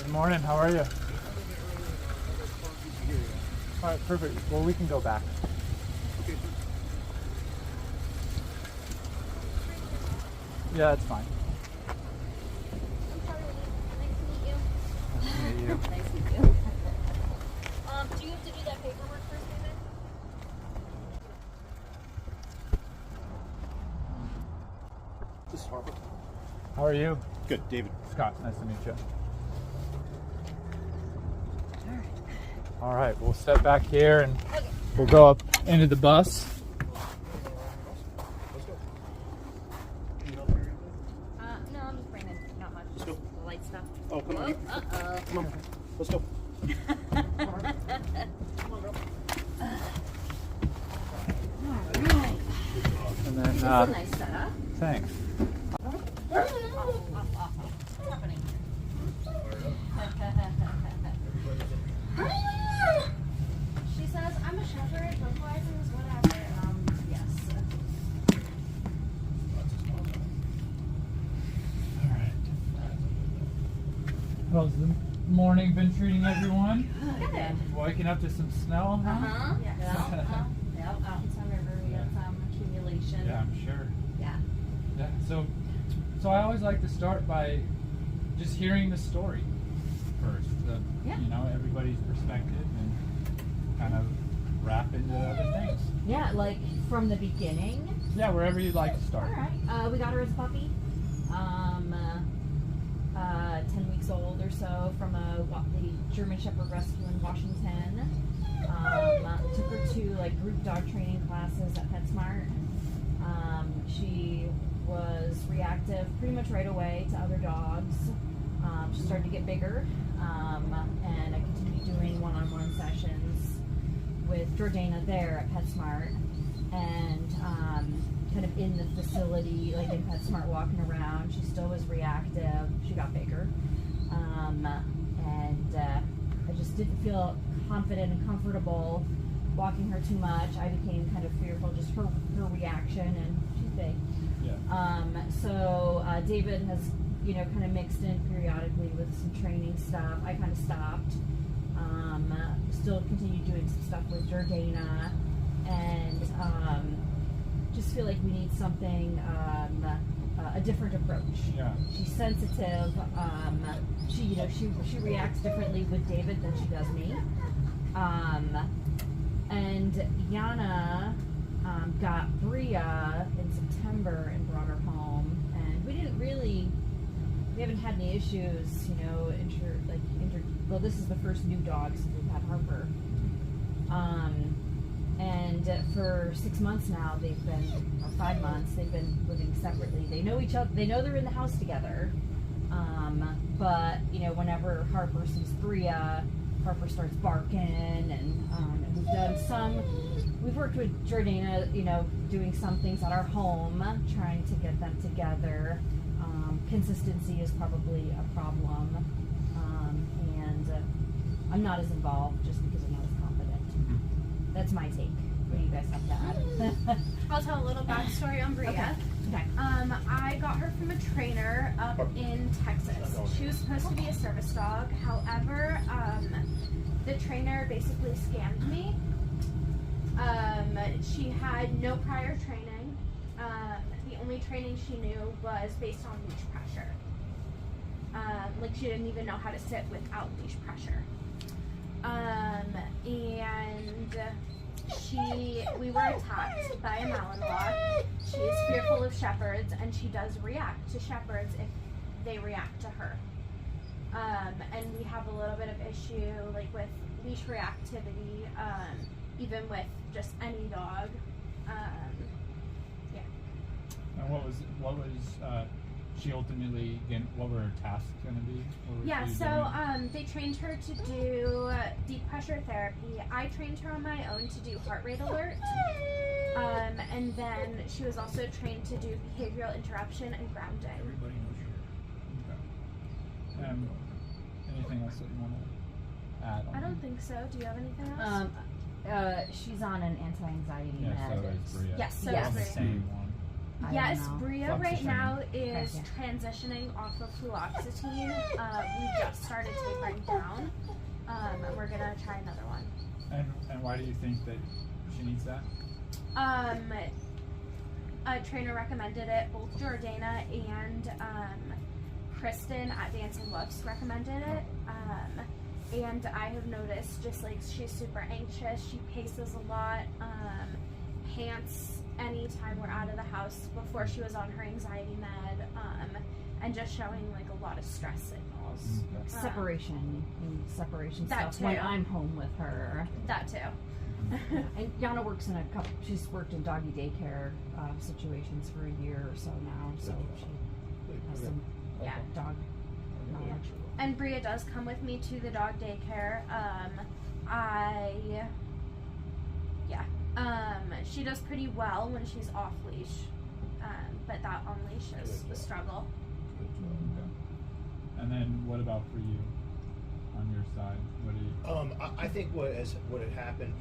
Good morning, how are you? Alright, perfect. Well, we can go back. Yeah, it's fine. Nice to meet you. Nice to meet you. Nice to meet you. Do you have to do that paperwork first, David? This is Harper. How are you? Good, David. Scott, nice to meet you. Alright, we'll step back here and we'll go up into the bus. Let's go. No, I'm just bringing not much. Let's go. The light stuff. Oh, come on. Uh-oh. Come on. Let's go. And then, It's a nice setup. thanks. What's happening? She says, I'm a shepherd, vocalizes, whatever. Yes. Alright. How's the morning been treating everyone? Good. Waking up to some snow, huh? Uh-huh. Yeah. Yep. Out in Sun River, we got some accumulation. Yeah, I'm sure. Yeah. Yeah, so I always like to start by just hearing the story first. Yeah. You know, everybody's perspective and kind of wrap into other things. Yeah, like from the beginning. Yeah, wherever you'd like to start. All right. We got her as a puppy. 10 weeks old or so from the German Shepherd Rescue in Washington. Took her to like group dog training classes at PetSmart. She was reactive pretty much right away to other dogs. She started to get bigger, and I continued doing one-on-one sessions with Jordana there at PetSmart, and kind of in the facility, like in PetSmart, walking around. She still was reactive. She got bigger, and I just didn't feel confident and comfortable walking her too much. I became kind of fearful, just her reaction, and she's big. Yeah. So David has, kind of mixed in periodically with some training stuff. I kind of stopped. Still continued doing some stuff with Jordana, and just feel like we need something, a different approach. Yeah. She's sensitive. She reacts differently with David than she does me. And Yana got Bria in September and brought her home, and we haven't had any issues, well, this is the first new dog since we've had Harper. And for 6 months now, or 5 months, they've been living separately. They know each other, they know they're in the house together. But, whenever Harper sees Bria, Harper starts barking, and we've worked with Jordana, doing some things at our home, trying to get them together. Consistency is probably a problem, and I'm not as involved just because I'm not as confident. That's my take. What do you guys have to add? I'll tell a little backstory on Bria. Okay. I got her from a trainer up in Texas. She was supposed to be a service dog. However, the trainer basically scammed me. She had no prior training. The only training she knew was based on leash pressure. She didn't even know how to sit without leash pressure. We were attacked by a Malinois. She is fearful of shepherds, and she does react to shepherds if they react to her. And we have a little bit of issue with leash reactivity, even with just any dog. And what was she ultimately, what were her tasks going to be? They trained her to do deep pressure therapy. I trained her on my own to do heart rate alert. And then she was also trained to do behavioral interruption and grounding. Everybody knows you. Okay. Anything else that you want to add on? I don't think so. Do you have anything else? She's on an anti-anxiety Yeah, med. so is Bria. Yes, so Yes. is The Bria. same one. I Yes, don't know. Bria right Fluoxetine. now is Okay. transitioning off of fluoxetine. We just started tapering down, and we're gonna try another one. And why do you think that she needs that? A trainer recommended it. Both Jordana and Kristen at Dancing Wolves recommended it. And I have noticed just like she's super anxious. She paces a lot. Pants anytime we're out of the house before she was on her anxiety med. And just showing like a lot of stress signals. Okay. Separation and separation That stuff when too. I'm home with her. That too. And Yana works in a couple. She's worked in doggy daycare situations for a year or so now, so she has some Yeah. dog knowledge. And Bria does come with me to the dog daycare. She does pretty well when she's off leash, but that on leash is a struggle. Okay. And then what about for you on your side? What do you? I think what had happened,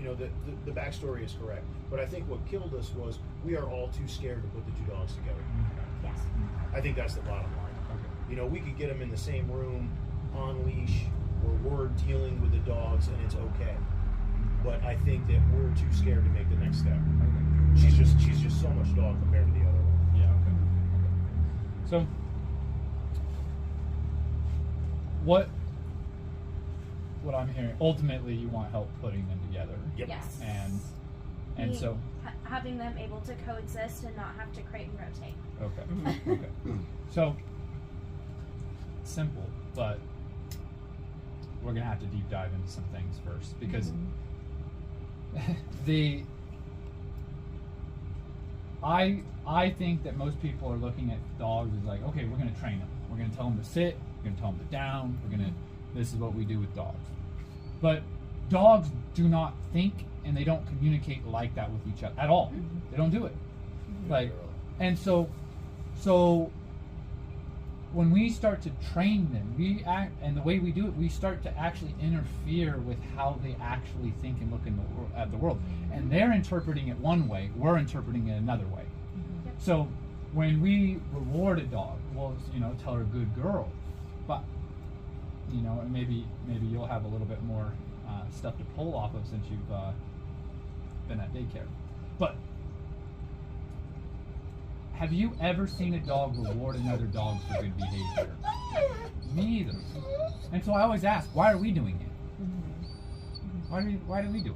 the backstory is correct, but I think what killed us was we are all too scared to put the two dogs together. Yes. I think that's the bottom line. Okay. We could get them in the same room, on leash, where we're dealing with the dogs, and it's okay. But I think that we're too scared to make the next step. Okay. She's just so much dog compared to the other one. Yeah. Okay. So, what I'm hearing, ultimately, you want help putting them together, Yep. Yes. and Me- so having them able to coexist and not have to crate and rotate. okay, Mm-hmm. okay. So simple, but we're gonna have to deep dive into some things first because I think that most people are looking at dogs as like, okay, we're gonna train them. We're gonna tell them to sit. We're gonna tell them to down. This is what we do with dogs. But dogs do not think and they don't communicate like that with each other at all. They don't do it. Like, and so when we start to train them, and the way we do it, we start to actually interfere with how they actually think and look at the world. And they're interpreting it one way, we're interpreting it another way. So when we reward a dog, we'll tell her good girl, but and maybe you'll have a little bit more stuff to pull off of since you've been at daycare. But have you ever seen a dog reward another dog for good behavior? Me either. And so I always ask, why are we doing it? Why do we do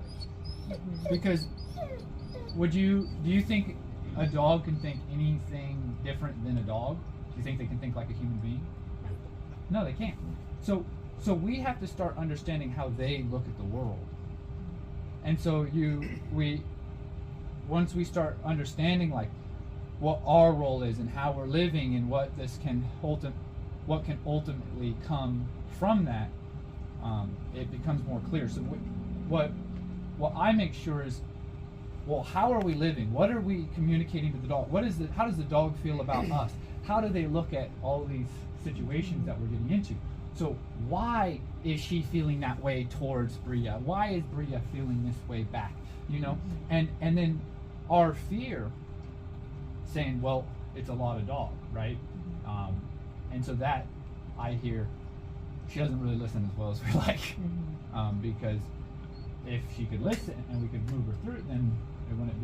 it? Because do you think a dog can think anything different than a dog? Do you think they can think like a human being? No, they can't. So we have to start understanding how they look at the world. And so once we start understanding like what our role is and how we're living and what can ultimately come from that, it becomes more clear. So what I make sure is, well, how are we living? What are we communicating to the dog? How does the dog feel about us? How do they look at all these situations that we're getting into? So why is she feeling that way towards Bria? Why is Bria feeling this way back? And then our fear saying, well, it's a lot of dog, right? And so that I hear she doesn't really listen as well as we like, because if she could listen and we could move her through it, then it wouldn't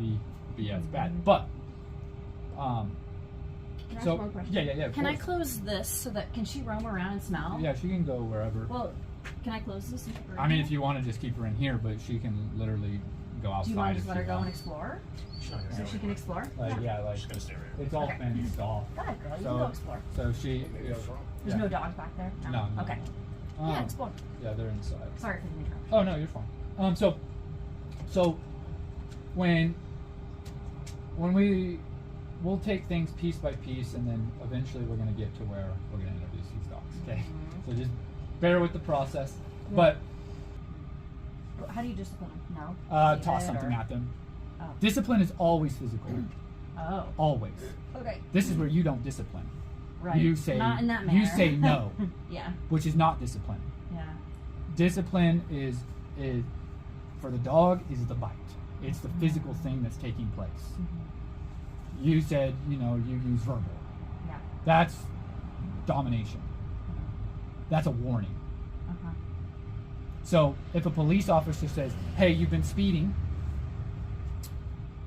be as bad. But Can I so ask one question? yeah. of Can I course. close this so that can she roam around and smell? Yeah, she can go wherever. Well, can I close this? And keep her in I mean, here? if you want to just keep her in here, but she can literally go outside. Do you want to if just let she her go and wants. explore? She's not gonna So go she can anywhere. explore? Like like She's gonna stay right here. it's all Okay. fenced off. Go ahead, girl. You So- can go explore. So she. Maybe I was wrong. There's yeah. no dogs back there? No. Okay. Yeah, explore. Yeah, they're inside. Sorry for the interruption. Oh no, you're fine. So when we'll take things piece by piece, and then eventually we're gonna get to where we're gonna introduce these dogs. Okay. So just bear with the process. Yeah. But How do you discipline them? No? toss Sit something or- at them. Oh. Discipline is always physical. Oh. Always. Okay. This is where you don't discipline. Right. You say Not in that manner. you say no, Yeah. which is not discipline. Yeah. Discipline is for the dog is the bite. It's the physical thing that's taking place. you said, you use verbal. Yeah. That's domination. That's a warning. Uh-huh. So if a police officer says, hey, you've been speeding,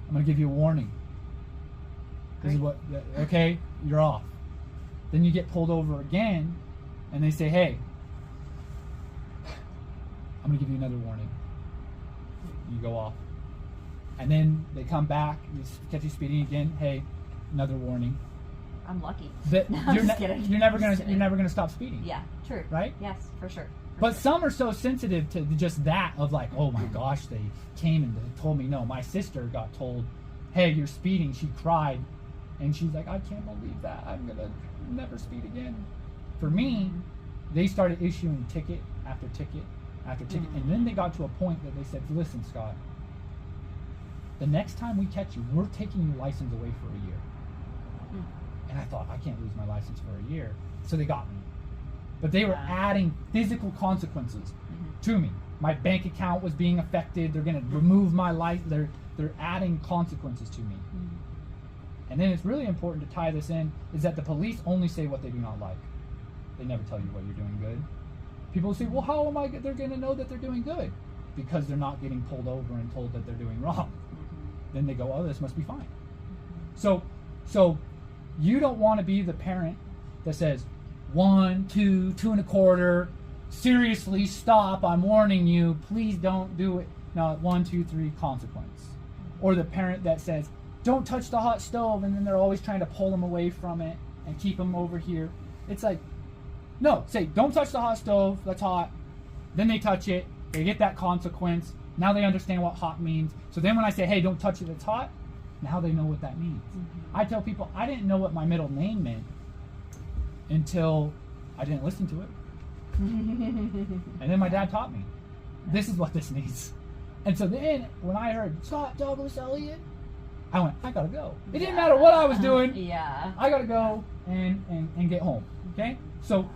I'm going to give you a warning. This is what, okay, you're off. Then you get pulled over again, and they say, hey, I'm going to give you another warning. You go off. And then they come back, you catch you speeding again, hey, another warning. I'm lucky. That No, I'm just kidding. You're never Just kidding. gonna stop speeding. Yeah, true. Right? Yes, for sure. But some are so sensitive to just that of like, oh my gosh, they came and they told me no. My sister got told, hey, you're speeding. She cried, and she's like, I can't believe that. I'm gonna never speed again. For me, they started issuing ticket after ticket after ticket, and then they got to a point that they said, listen, Scott, the next time we catch you, we're taking your license away for a year. And I thought, I can't lose my license for a year. So they got me. But they were adding physical consequences to me. My bank account was being affected. They're going to remove my life. They're adding consequences to me. And then it's really important to tie this in, is that the police only say what they do not like. They never tell you what you're doing good. People say, well, how am I, they're going to know that they're doing good? Because they're not getting pulled over and told that they're doing wrong. Then they go, oh, this must be fine. So you don't want to be the parent that says, 1, 2, 2 1/4, seriously, stop, I'm warning you, please don't do it. No, 1, 2, 3, consequence. Or the parent that says, don't touch the hot stove, and then they're always trying to pull them away from it and keep them over here. It's like, no, say, don't touch the hot stove, that's hot. Then they touch it, they get that consequence. Now they understand what hot means. So then when I say, hey, don't touch it, it's hot, now they know what that means. I tell people, I didn't know what my middle name meant until I didn't listen to it. And then my dad taught me. This is what this means. And so then when I heard Scott Douglas Elliott, I went, I gotta go. It didn't matter what I was doing. Yeah. I gotta go and get home. Okay? So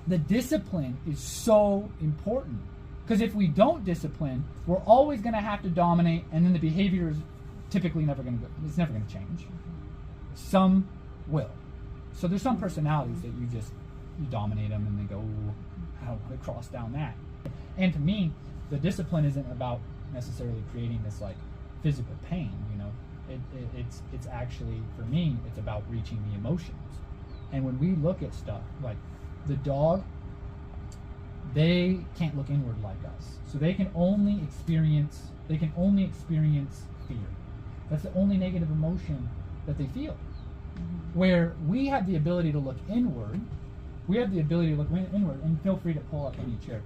the discipline is so important. Because if we don't discipline, we're always going to have to dominate, and then the behavior is typically never going to go. It's never going to change. Some will. So there's some personalities that you dominate them, and they go, ooh, I don't want to cross down that. And to me, the discipline isn't about necessarily creating this like physical pain. It's actually, for me, it's about reaching the emotions. And when we look at stuff like the dog, they can't look inward like us. So they can only experience fear. That's the only negative emotion that they feel. Where we have the ability to look inward, and feel free to pull up any chair.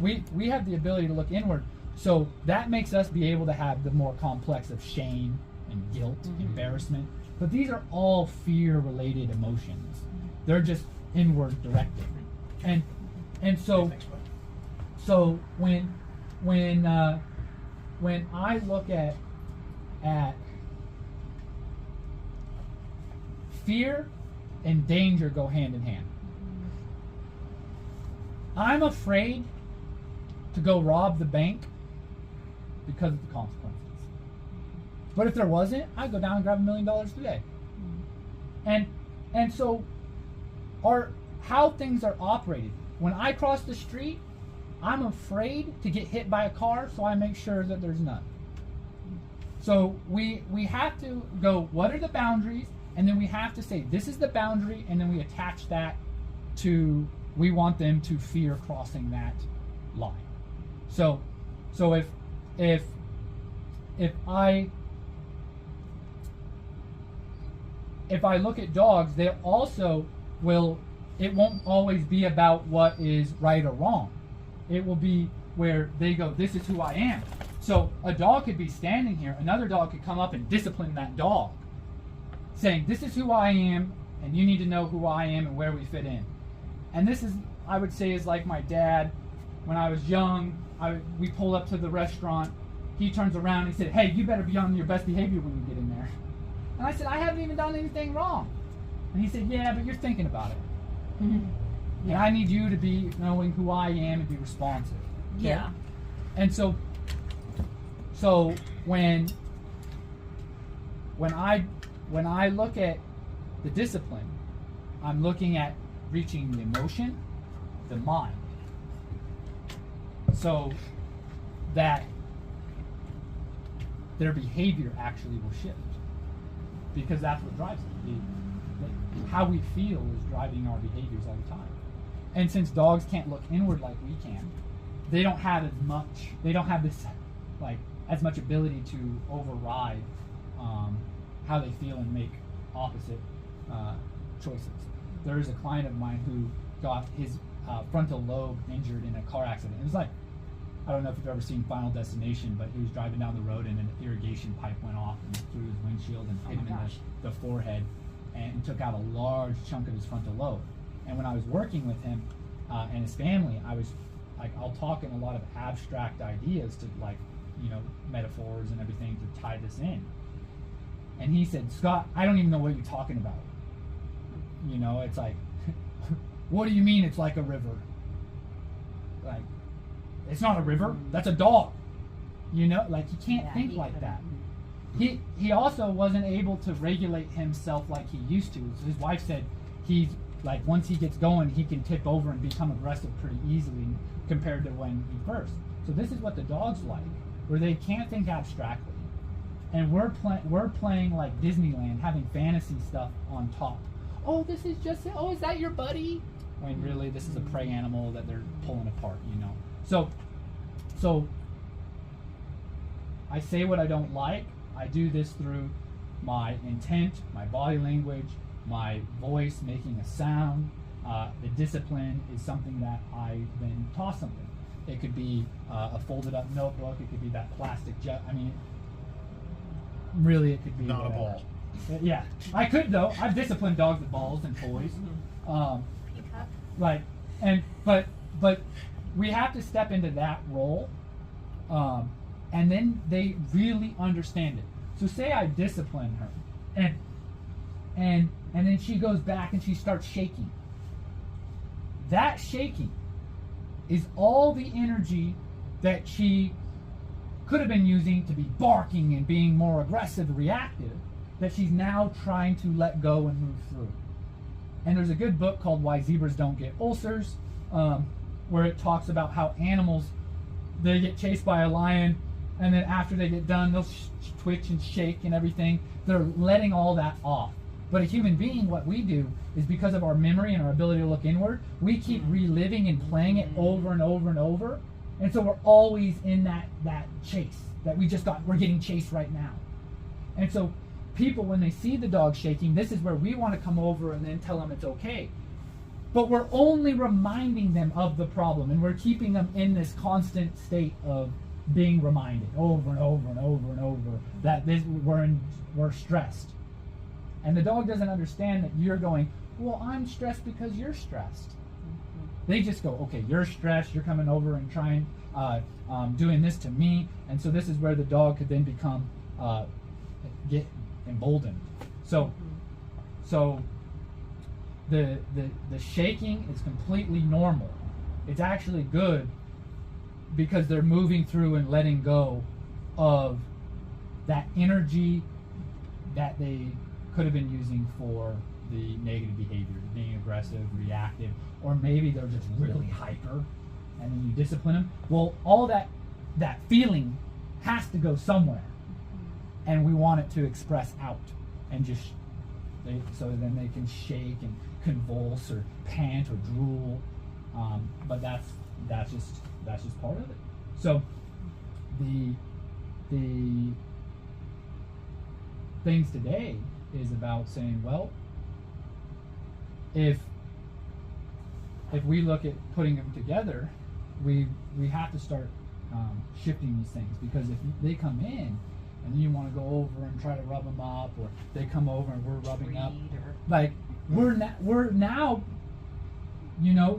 We have the ability to look inward, so that makes us be able to have the more complex of shame and guilt, embarrassment. But these are all fear-related emotions. They're just inward directed. And so when I look at fear and danger go hand in hand. I'm afraid to go rob the bank because of the consequences. But if there wasn't, I'd go down and grab $1 million today. And so how things are operated. When I cross the street, I'm afraid to get hit by a car, so I make sure that there's none. So we have to go, what are the boundaries? And then we have to say, this is the boundary, and then we attach that to, we want them to fear crossing that line. So if I look at dogs, they also will, it won't always be about what is right or wrong. It will be where they go, this is who I am. So a dog could be standing here, another dog could come up and discipline that dog, saying, this is who I am, and you need to know who I am and where we fit in. And this is, I would say, is like my dad. When I was young, we pulled up to the restaurant. He turns around and he said, hey, you better be on your best behavior when you get in there. And I said, I haven't even done anything wrong. And he said, yeah, but you're thinking about it. And I need you to be knowing who I am and be responsive. Okay? Yeah. And so when when I look at the discipline, I'm looking at reaching the emotion, the mind, so that their behavior actually will shift, because that's what drives it. How we feel is driving our behaviors all the time. And since dogs can't look inward like we can, they don't have this like as much ability to override how they feel and make opposite choices. There is a client of mine who got his frontal lobe injured in a car accident. It was like, I don't know if you've ever seen Final Destination, but he was driving down the road and an irrigation pipe went off and through his windshield and hit him in the forehead and took out a large chunk of his frontal lobe. And when I was working with him and his family, I was like, I'll talk in a lot of abstract ideas to, like, you know, metaphors and everything to tie this in. And he said, Scott, I don't even know what you're talking about. You know, it's like, what do you mean it's like a river? Like, it's not a river, that's a dog. You know, like, he can't think like that. He also wasn't able to regulate himself like he used to. His wife said he's like, once he gets going, he can tip over and become aggressive pretty easily compared to when he first. So this is what the dog's like, where they can't think abstractly, and we're playing like Disneyland, having fantasy stuff on top. Oh, this is just, oh, is that your buddy? When really this is a prey animal that they're pulling apart, you know. So I say what I don't like. I do this through my intent, my body language, my voice making a sound. The discipline is something that I then toss something. It could be a folded up notebook. It could be that plastic jet. I mean, really, it could be not a ball. Yeah, I could though. I've disciplined dogs with balls and toys. Right, but we have to step into that role, and then they really understand it. So say I discipline her, and then she goes back and she starts shaking. That shaking is all the energy that she could have been using to be barking and being more aggressive, reactive, that she's now trying to let go and move through. And there's a good book called Why Zebras Don't Get Ulcers, where it talks about how animals, they get chased by a lion, and then after they get done, they'll twitch and shake and everything. They're letting all that off. But a human being, what we do is, because of our memory and our ability to look inward, we keep reliving and playing it over and over and over. And so we're always in that chase that we're getting chased right now. And so people, when they see the dog shaking, this is where we want to come over and then tell them it's okay. But we're only reminding them of the problem, and we're keeping them in this constant state of being reminded over and over and over and over that we're stressed. And the dog doesn't understand that you're going, well, I'm stressed because you're stressed. They just go, okay, you're stressed, you're coming over and trying, doing this to me. And so this is where the dog could then become, get emboldened. So the shaking is completely normal. It's actually good, because they're moving through and letting go of that energy that they could have been using for the negative behavior, being aggressive, reactive, or maybe they're just really hyper, and then you discipline them. Well, all that feeling has to go somewhere, and we want it to express out, and so then they can shake and convulse or pant or drool, but that's just part of it. So the things today is about saying, well, if we look at putting them together, we have to start shifting these things, because if they come in and then you want to go over and try to rub them up, or they come over and we're rubbing up, like we're now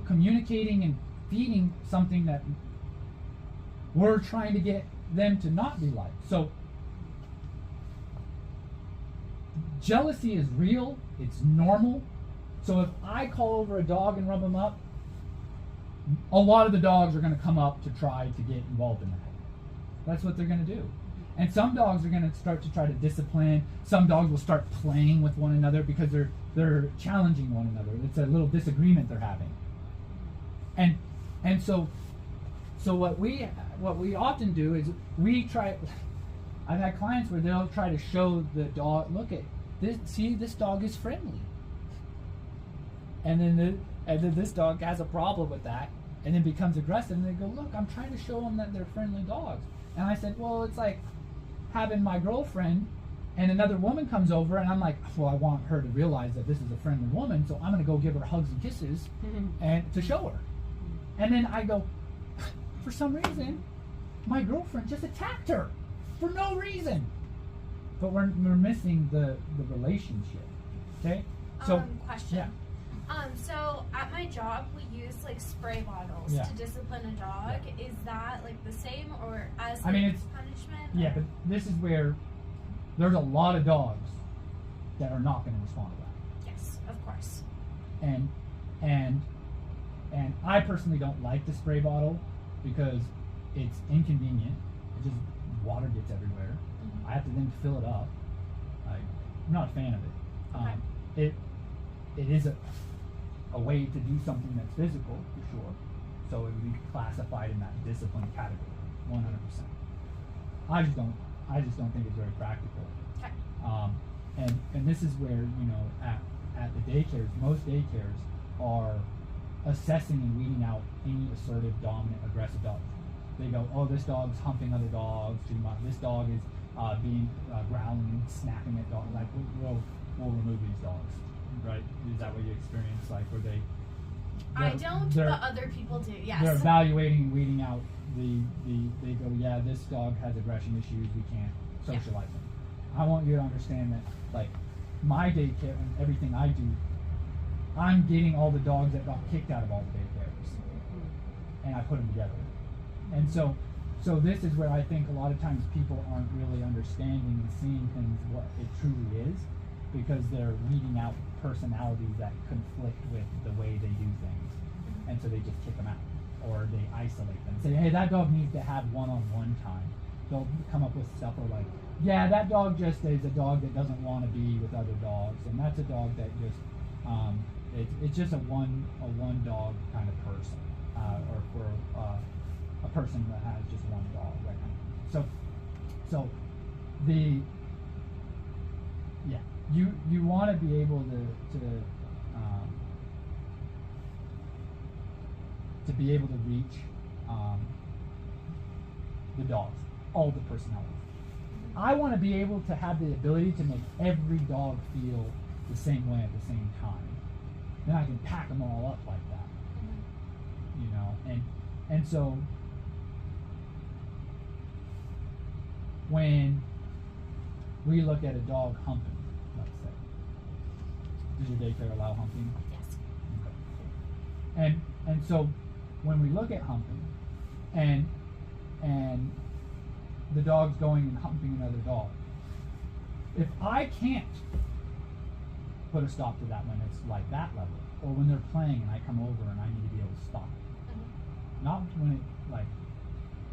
communicating and feeding something that we're trying to get them to not be like. So jealousy is real, it's normal. So if I call over a dog and rub them up, a lot of the dogs are going to come up to try to get involved in that. That's what they're going to do. And some dogs are going to start to try to discipline. Some dogs will start playing with one another because they're challenging one another. It's a little disagreement they're having. And so what we often do is we try. I've had clients where they'll try to show the dog, look at this. See, this dog is friendly. And then this dog has a problem with that, and then becomes aggressive. And they go, look, I'm trying to show them that they're friendly dogs. And I said, well, it's like having my girlfriend and another woman comes over, and I'm like, well, I want her to realize that this is a friendly woman, so I'm going to go give her hugs and kisses and to show her. And then I go, for some reason, my girlfriend just attacked her for no reason. But we're missing the relationship. Okay? So Question. Yeah. So at my job we use like spray bottles Yeah. to discipline a dog. Yeah. Is that like the same or as I mean, like, it's- punishment? Yeah, or- but this is where there's a lot of dogs that are not going to respond to that. Yes, of course. And I personally don't like the spray bottle because it's inconvenient. It just water gets everywhere. I have to then fill it up. I'm not a fan of it. Okay. It is a way to do something that's physical for sure. So it would be classified in that discipline category, 100%. I just don't think it's very practical. Okay. And this is where, at the daycares, most daycares are assessing and weeding out any assertive, dominant, aggressive dogs. They go, oh, this dog's humping other dogs too much. This dog is being growling, snapping at dogs. Like we'll remove these dogs, right? Is that what you experience? Like where they? I don't, but other people do. Yes. They're evaluating and weeding out they go, yeah, this dog has aggression issues. We can't socialize them. I want you to understand that, like, my daycare and everything I do, I'm getting all the dogs that got kicked out of all the daycares, and I put them together. And so this is where I think a lot of times people aren't really understanding and seeing things what it truly is, because they're weeding out personalities that conflict with the way they do things, and so they just kick them out, or they isolate them. Say, hey, that dog needs to have one-on-one time. They'll come up with stuff or like, yeah, that dog just is a dog that doesn't want to be with other dogs, and that's a dog that just it's just a one dog kind of person, or for a person that has just one dog, that kind of thing. So you want to be able to be able to reach the dogs, all the personalities. I want to be able to have the ability to make every dog feel the same way at the same time. Then I can pack them all up like that, and so when we look at a dog humping, let's say, does your daycare allow humping? Yes. Okay. And so when we look at humping, and the dog's going and humping another dog, if I can't put a stop to that when it's like that level, or when they're playing and I come over and I need to be able to stop it, not when it like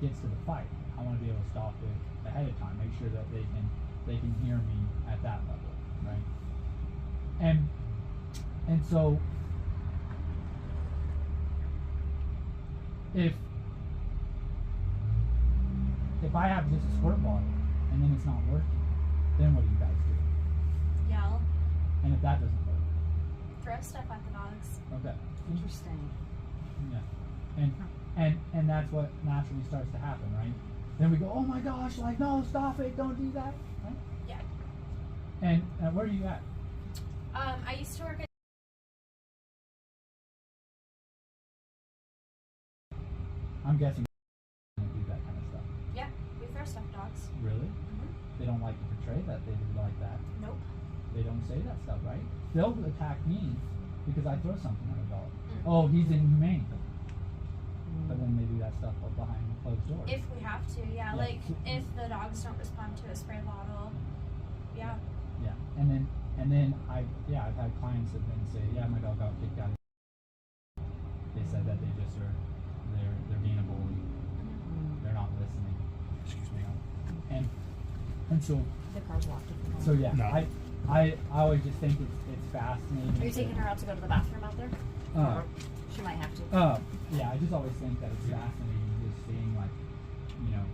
gets to the fight. I want to be able to stop it ahead of time, make sure that they can hear me at that level, right? And so if I have just a squirt bottle and then it's not working, then what do you guys do? Yell. And if that doesn't work? Throw stuff at the dogs. Okay. Interesting. Yeah. And that's what naturally starts to happen, right? Then we go, oh my gosh, like, no, stop it, don't do that, right? Yeah. And where are you at? I used to work at. I'm guessing you do that kind of stuff. Yeah, we throw stuffed dogs. Really? They don't like to portray that they do like that. Nope. They don't say that stuff, right? They'll attack me because I throw something at a dog. Oh, he's inhumane. But then they do that stuff behind closed doors. If we have to, yeah. Yeah. Like if the dogs don't respond to a spray bottle, yeah. Yeah. And then I've had clients that then say, yeah, my dog got kicked out. They said that they're being a bully. They're not listening. Excuse me. And so The car's locked. so yeah, No. I always just think it's fascinating. Are you taking her out to go to the bathroom out there? Uh, She might have to. yeah, I just always think that it's fascinating just seeing like, you know,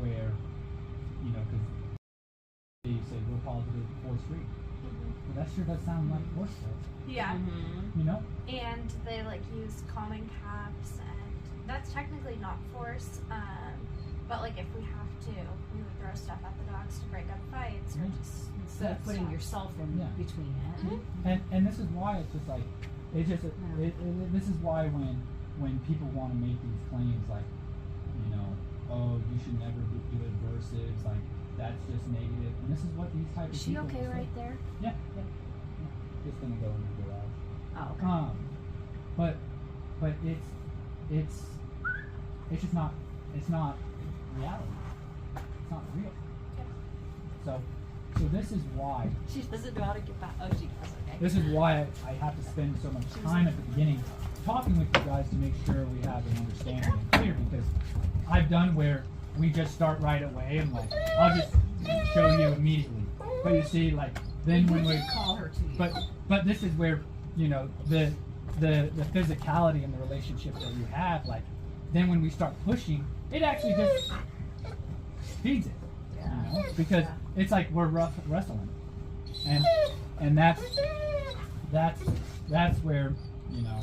where, you know, because you say we're positive 4th Street. But that sure does sound like 4th Street, Yeah. Mm-hmm. you know? And they like use common caps, and that's technically not force. But like if we have to, we would throw stuff at the dogs to break up fights or Yeah. just Instead of putting yourself in Yeah. between it. Mhm. And this is why it's just like, it's just, this is why when people want to make these claims like, you know, oh, you should never do adversives, like, that's just negative. And this is what these type of Is she people okay say. right there? Yeah. Just gonna go in the garage. Oh, okay. But it's just not, it's not reality. It's not real. So this is why, She doesn't know how to get back. Oh, she does. Okay. this is why I have to spend so much time at the beginning talking with you guys to make sure we have an understanding and clear, because I've done where we just start right away and like, I'll just show you immediately. But you see, like, then when we call her to you. But this is where, you know, the physicality in the relationship that you have, like, then when we start pushing, it actually just feeds it, you know, because it's like we're wrestling, and that's where, you know,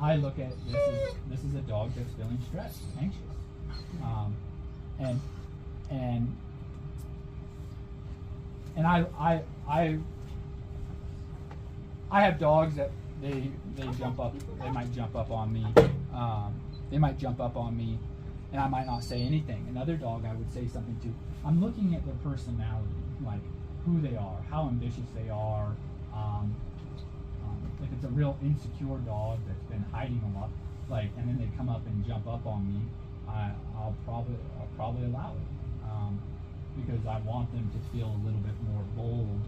I look at this is a dog that's feeling stressed, anxious, and I have dogs that they jump up, they might jump up on me, and I might not say anything. Another dog I would say something to. I'm looking at their personality, like who they are, how ambitious they are. If it's a real insecure dog that's been hiding a lot, like, and then they come up and jump up on me, I'll probably allow it, because I want them to feel a little bit more bold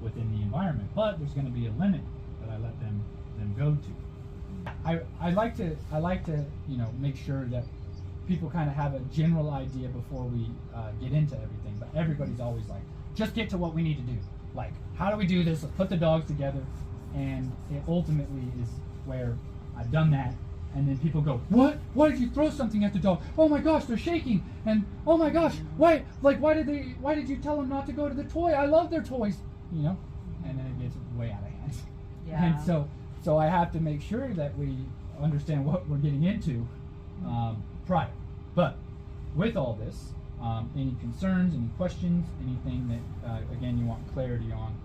within the environment. But there's going to be a limit that I let them go to. I like to you know, make sure that people kind of have a general idea before we get into everything. But everybody's always like, just get to what we need to do. Like, how do we do this? Let's put the dogs together. And it ultimately is where I've done that. And then people go, what? Why did you throw something at the dog? Oh my gosh, they're shaking. And oh my gosh, why did you tell them not to go to the toy? I love their toys. You know? And then it gets way out of hand. Yeah. And so I have to make sure that we understand what we're getting into prior. But with all this, any concerns, any questions, anything that, again, you want clarity on?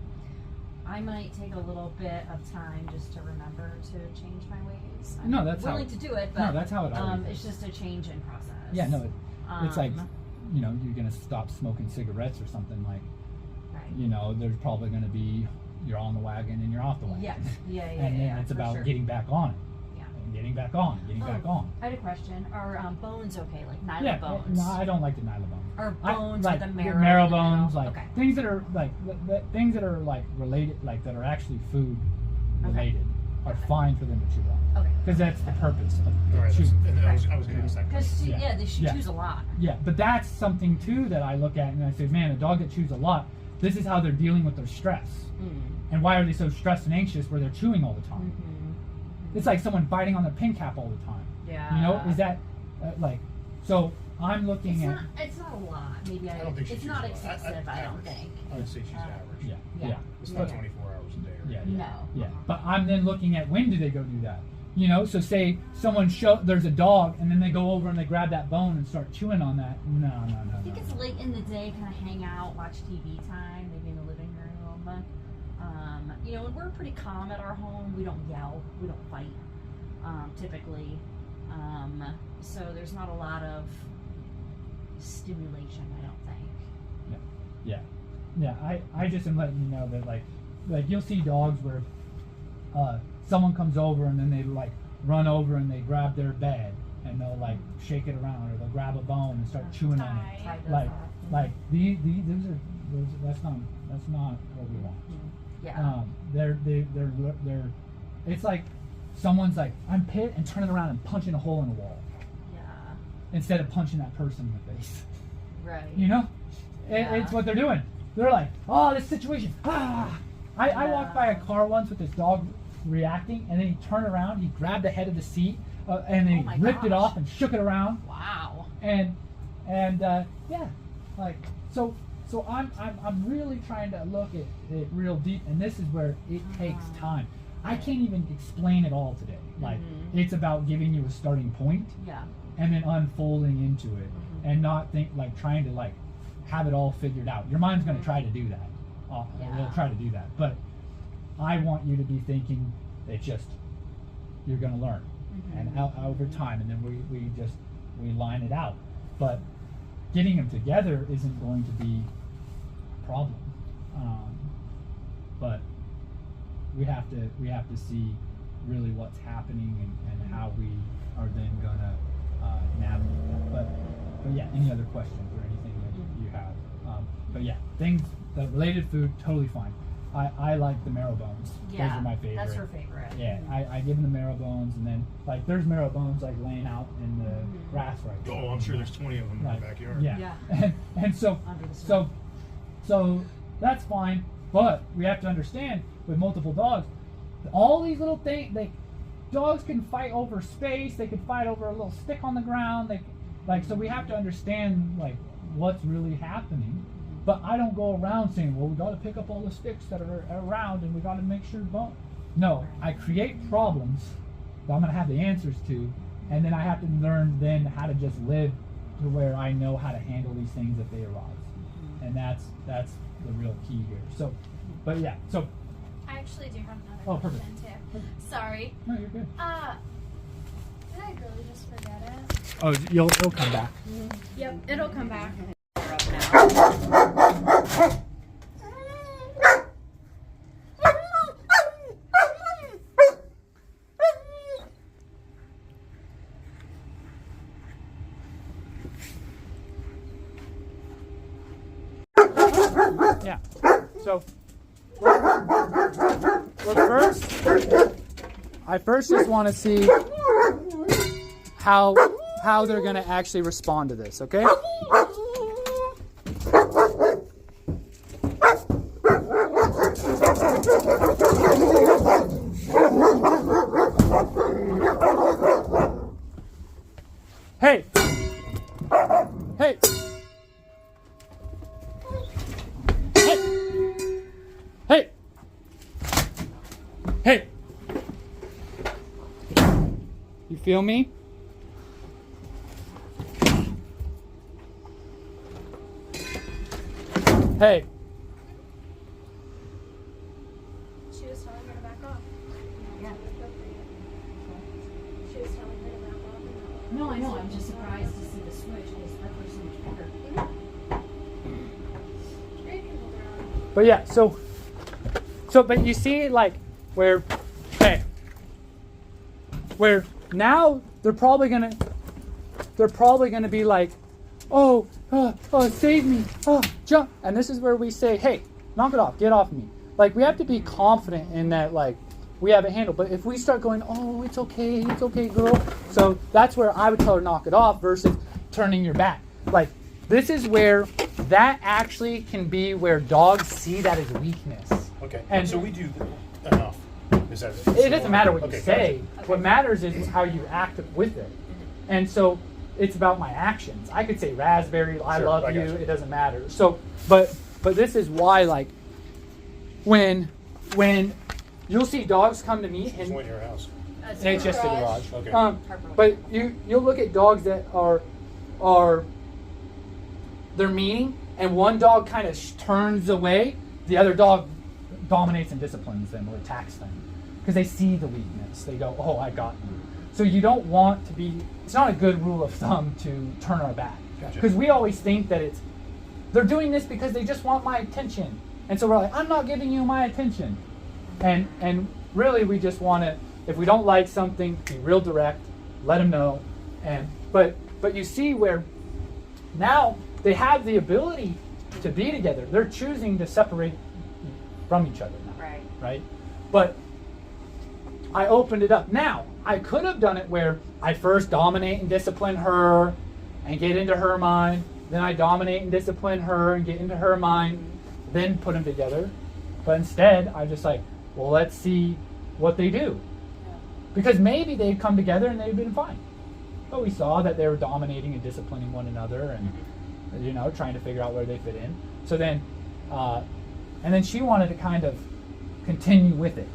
I might take a little bit of time just to remember to change my ways. I'm No, that's how willing it- to do it, but No, that's how it always it's just a change in process. Yeah, no, it's like, Um, you know, you're going to stop smoking cigarettes or something, like, Right. you know, there's probably going to be, you're on the wagon and you're off the wagon. Yes. Yeah, And then it's for about sure. getting back on it. Yeah. And getting back on, getting back on. I had a question. Are bones okay? Like nyla Yeah, bones? no, I don't like the nyla bones. Or I- bones like with a the marrow. marrow in the bones, middle? like Okay. things that are like things that are like related, like that are actually food related, are fine for them to chew on. Okay. Because that's the purpose of All right, chewing. and I was going to ask that Because question. Yeah. they Yeah. choose a lot. Yeah, but that's something too that I look at and I say, man, a dog that chews a lot, this is how they're dealing with their stress. And why are they so stressed and anxious where they're chewing all the time? It's like someone biting on their pin cap all the time. Yeah. You know, is that like, so I'm looking It's at, not. It's not a lot. Maybe I don't think she it's chews not a lot. excessive. I don't Average. think. I would say she's average. yeah, Yeah. yeah, It's not 24 hours a day. Or yeah, anything. yeah. No. Yeah, but I'm then looking at when do they go do that? You know, so say someone there's a dog and then they go over and they grab that bone and start chewing on that. No. I think it's late in the day, kind of hang out, watch TV time, maybe in the living room. You know, and we're pretty calm at our home. We don't yell, we don't fight, typically. So there's not a lot of stimulation, I don't think. Yeah. I just am letting you know that like you'll see dogs where someone comes over and then they like run over and they grab their bed and they'll like shake it around, or they'll grab a bone and start chewing on it. Ty does Like that. that's not what we want. Yeah. They're it's like someone's like, I'm pissed, and turning around and punching a hole in the wall Yeah. instead of punching that person in the face. Right. You know? It's what they're doing. They're like, oh, this situation. I walked by a car once with this dog reacting, and then he turned around, he grabbed the head of the seat, and then he ripped it off and shook it around. Wow. And yeah, like so I'm really trying to look at it real deep, and this is where it takes time. I can't even explain it all today. Like it's about giving you a starting point, and then unfolding into it, and not trying to like have it all figured out. Your mind's going to try to do that. It'll try to do that, but I want you to be thinking it's just you're going to learn, and over time, and then we line it out. But getting them together isn't going to be a problem. But we have to see really what's happening and how we are then gonna navigate that. But yeah, any other questions or anything that you have? But yeah, things that related food, totally fine. I like the marrow bones. Yeah, those are my favorite. That's her favorite. Yeah, I give them the marrow bones, and then like there's marrow bones like laying out in the grass right there. Oh, I'm sure there's 20 of them in my backyard. Yeah. And so that's fine, but we have to understand with multiple dogs, all these little things, dogs can fight over space, they can fight over a little stick on the ground, so we have to understand like what's really happening. But I don't go around saying, well, we got to pick up all the sticks that are around and we got to make sure don't. No, I create problems that I'm going to have the answers to, and then I have to learn then how to just live to where I know how to handle these things if they arise. And that's the real key here. So, but yeah, so. I actually do have another question too. Sorry. No, you're good. Did I really just forget it? Oh, it'll come back. Yep, it'll come back. Yeah. So, I first just want to see how they're going to actually respond to this, okay? Hey! Hey! Hey! Hey! You feel me? Hey! She was telling her to back off. Yeah. She was telling her to back off. No, I know. I'm just surprised to see the switch because Harper's so much bigger. Very can hold her on. But yeah, but you see like where now they're probably gonna be like, oh, save me, jump, and this is where we say, hey, knock it off, get off me. Like we have to be confident in that, like we have it handled. But if we start going, oh, it's okay, girl, so that's where I would tell her knock it off versus turning your back. Like this is where that actually can be where dogs see that as weakness. Okay. And so we do enough. Is that it doesn't matter what you okay, say. gotcha. What matters is how you act with it. And so it's about my actions. I could say raspberry, I Sure, love I you, gotcha. it doesn't matter. So but this is why, like when you'll see dogs come to me and Point your house. it's just the garage. Okay. But you'll look at dogs that are they're meaning, and one dog kind of turns away, the other dog dominates and disciplines them or attacks them because they see the weakness. They go, oh, I got you. So you don't want to be. It's not a good rule of thumb to turn our back Gotcha. because we always think that they're doing this because they just want my attention, and so we're like, I'm not giving you my attention, and really we just want to. If we don't like something, be real direct, let them know, but you see where now they have the ability to be together. They're choosing to separate from each other now. Right? But I opened it up. Now, I could have done it where I first dominate and discipline her and get into her mind, then I dominate and discipline her and get into her mind, then put them together. But instead, I'm just like, well, let's see what they do. Because maybe they'd come together and they'd been fine. But we saw that they were dominating and disciplining one another and, you know, trying to figure out where they fit in. So then, and then she wanted to kind of continue with it.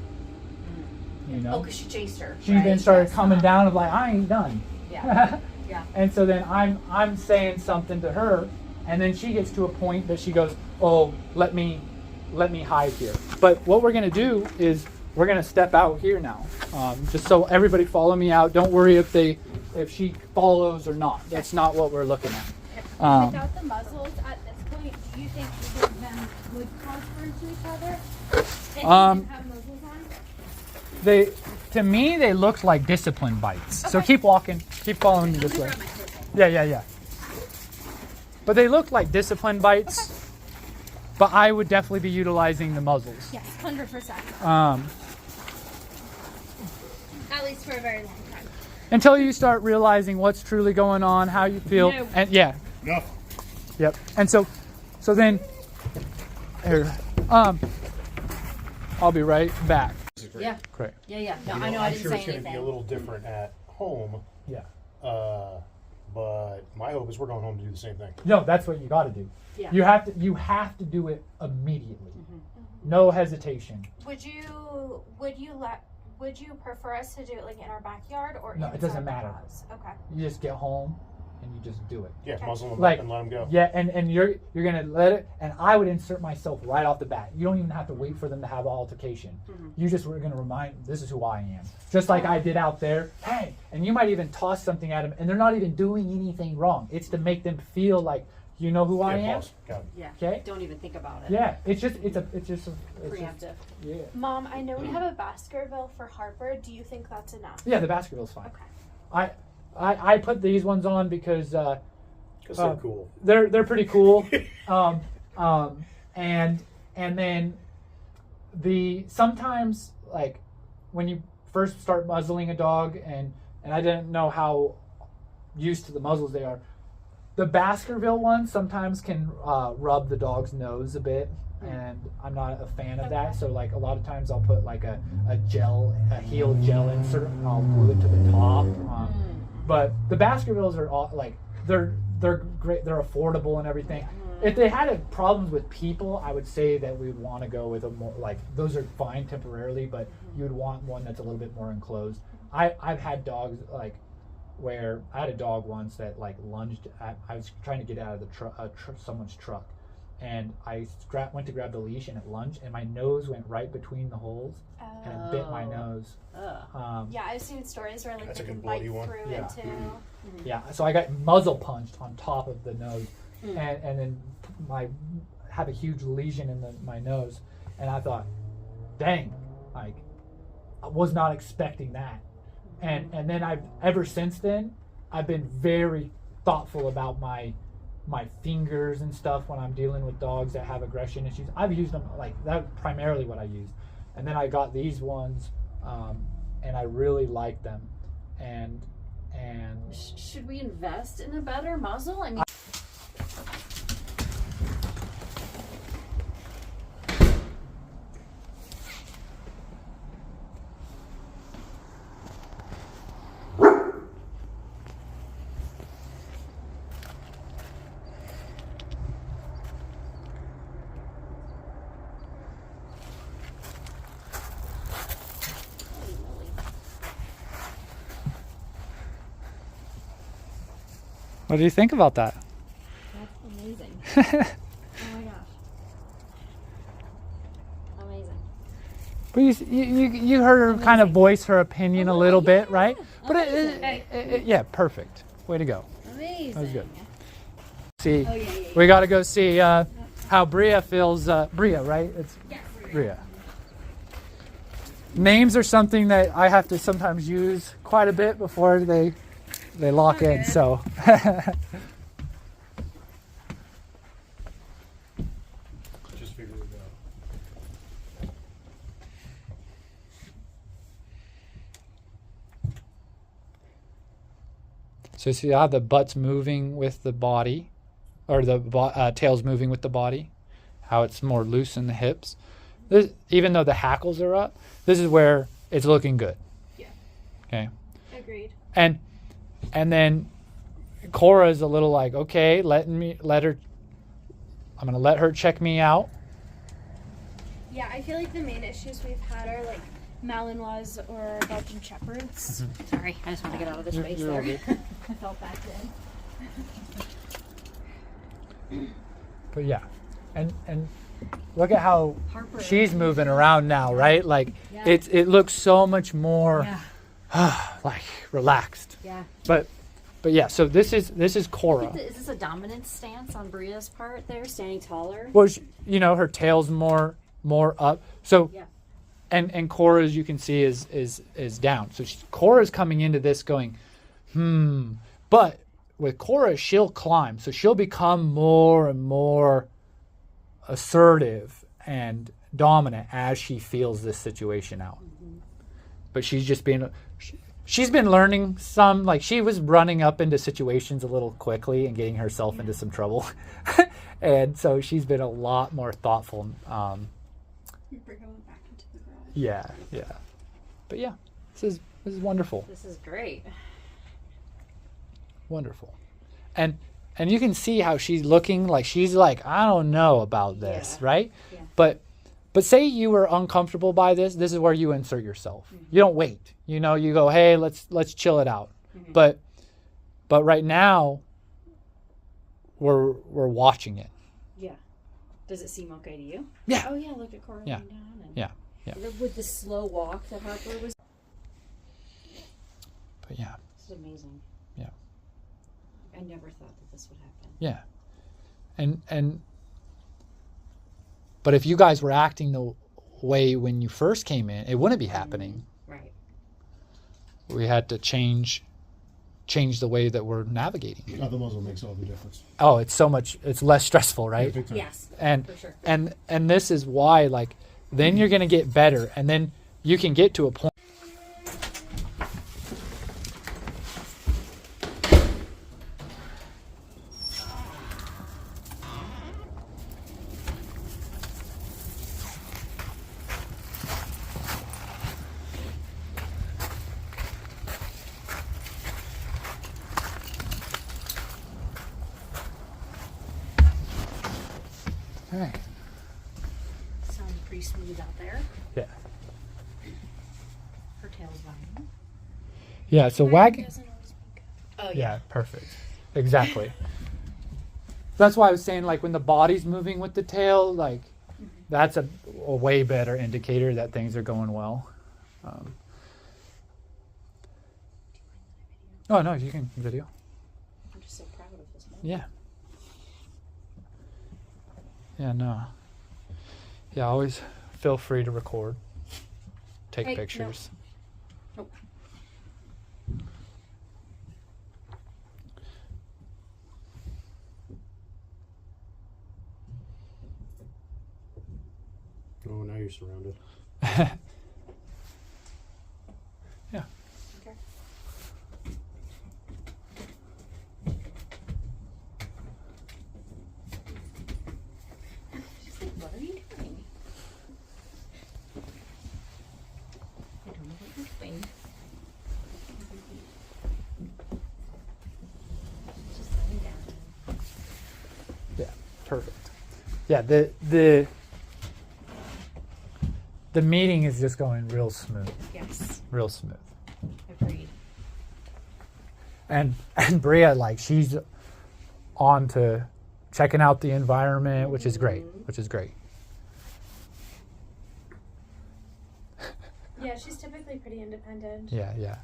You know? Oh, because she chased her. She then started coming down of like, I ain't done. Yeah. Yeah. And so then I'm saying something to her, and then she gets to a point that she goes, oh, let me hide here. But what we're gonna do is we're gonna step out here now, just so everybody follow me out. Don't worry if she follows or not. That's not what we're looking at. Without the muzzles at this point, do you think either of them would cause burn to each other? If you didn't have muzzles on? To me, they looked like discipline bites. So keep walking, keep following me this way. Yeah. But they looked like discipline bites. Okay. But I would definitely be utilizing the muzzles. Yes, 100%. At least for a very long time. Until you start realizing what's truly going on, how you feel, No. and yeah. No. Yep. And so then, here, I'll be right back. Yeah. Great. Yeah. No, You I know I I'm didn't sure say it's going to anything. be a little different at home, Yeah. but my hope is we're going home to do the same thing. No, that's what you got to do. Yeah. You have to do it immediately. No hesitation. Would you prefer us to do it like in our backyard or No, it inside doesn't the matter. house? Okay. You just get home and you just do it. Yeah, muzzle them Like, up and let them go. Yeah, and you're gonna let it, and I would insert myself right off the bat. You don't even have to wait for them to have an altercation. You just were gonna remind, this is who I am. Just like I did out there. Hey, and you might even toss something at them, and they're not even doing anything wrong. It's to make them feel like, you know who I am. Boss. Got it. Yeah. Okay. Don't even think about it. Yeah, it's just Preemptive. yeah. Mom, I know we have a Baskerville for Harper. Do you think that's enough? Yeah, the Baskerville's fine. Okay. I put these ones on because Because they're cool. they're pretty cool. And then sometimes like when you first start muzzling a dog and I didn't know how used to the muzzles they are. The Baskerville ones sometimes can rub the dog's nose a bit, and I'm not a fan of that. So like a lot of times I'll put like a heel gel insert, and I'll glue it to the top. But the Baskervilles are all like they're great, they're affordable and everything. If they had problems with people, I would say that we would want to go with a more like those are fine temporarily, but you would want one that's a little bit more enclosed. I've had dogs like where I had a dog once that like lunged at, I was trying to get out of the someone's truck, and I went to grab the leash and it lunged, and my nose went right between the holes and it bit my nose. Yeah, I've seen stories where like That's they a can good bite bloody one. through Yeah. it too. Yeah, so I got muzzle punched on top of the nose, and then have a huge lesion in my nose, and I thought, dang, like I was not expecting that, and then ever since then I've been very thoughtful about my fingers and stuff when I'm dealing with dogs that have aggression issues. I've used them like that primarily what I used, and then I got these ones, and I really like them, and Should we invest in a better muzzle? I mean. What do you think about that? That's amazing. Oh my gosh. Amazing. But you heard her kind of voice her opinion a little bit, right? But yeah, perfect. Way to go. Amazing. That was good. See, Oh, yeah. we got to go see how Bria feels. Bria, right? It's Bria. Names are something that I have to sometimes use quite a bit before they lock in. So. Just figure it out. So see how the butt's moving with the body. or the tail's moving with the body, how it's more loose in the hips. Even though the hackles are up, this is where it's looking good. Yeah. Okay. Agreed. And then Cora's a little like, okay, I'm gonna let her check me out. Yeah, I feel like the main issues we've had are like Malinois or Belgian Shepherds. Sorry, I just want to get out of the space You're all there. good. I felt back in. But yeah, and look at how Harper. she's moving around now, right? Like Yeah. it looks so much more Yeah. like relaxed. Yeah. But yeah, so this is Cora. Is this a dominant stance on Bria's part there, standing taller? Well, her tail's more up. So Yeah. and Cora, as you can see, is down. So Cora's coming into this going, But with Cora, she'll climb. So she'll become more and more assertive and dominant as she feels this situation out. But she's just she's been learning some, like she was running up into situations a little quickly and getting herself into some trouble. And so she's been a lot more thoughtful. We're going back into the garage. Yeah. But yeah, this is wonderful. This is great. Wonderful. And you can see how she's looking like she's like, I don't know about this, Yeah. right? Yeah. But say you were uncomfortable by this is where you insert yourself. You don't wait. You go, hey, let's chill it out. But right now we're watching it. Yeah. Does it seem okay to you? Yeah. Oh yeah, look at Cora Yeah. laying down. And Yeah. With the slow walk that Harper was. But yeah. This is amazing. Yeah. I never thought that this would happen. Yeah. And but if you guys were acting the way when you first came in, it wouldn't be happening. Right. We had to change the way that we're navigating. The muzzle makes all the difference. Oh, it's less stressful, right? Big time. Yes. And For sure. and this is why, like, then you're gonna get better, and then you can get to a point. Okay. Sounds pretty smooth out there. Yeah. Her tail's wagging. Yeah. So Mine wagging. doesn't always be good. Oh Yeah, perfect. Exactly. That's why I was saying, like, when the body's moving with the tail, like, that's a way better indicator that things are going well. Oh, no, you can video. I'm just so proud of this moment. Yeah. Yeah, no. Yeah, always feel free to record. Take Hey, no. pictures. Nope. Oh, now you're surrounded. Yeah. Okay. She's like, what are you doing? I don't know what you're doing. Just laying down. Yeah, perfect. Yeah, the meeting is just going real smooth. Yes, Real smooth. agreed. And Bria, like, she's on to checking out the environment, which is great. Yeah, she's typically pretty independent. Yeah.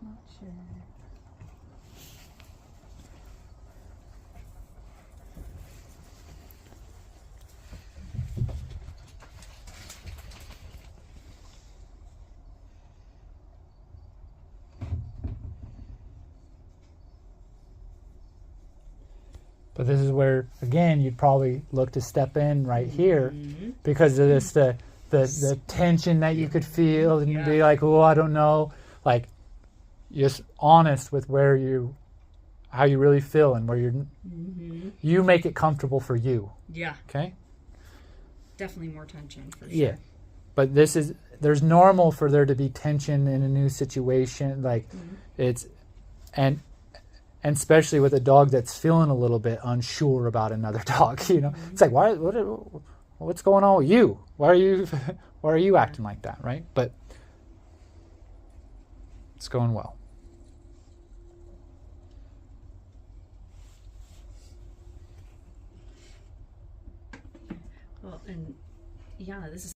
Not sure. But this is where, again, you'd probably look to step in right here because of this, the tension that you could feel and be like, oh, I don't know. Like, just honest with how you really feel and where you make it comfortable for you. Yeah. Okay? Definitely more tension for sure. Yeah. But there's normal for there to be tension in a new situation. Like, and especially with a dog that's feeling a little bit unsure about another dog, it's like, what's going on with you? Why are you acting like that, right? But it's going well. Well, and yeah, this is.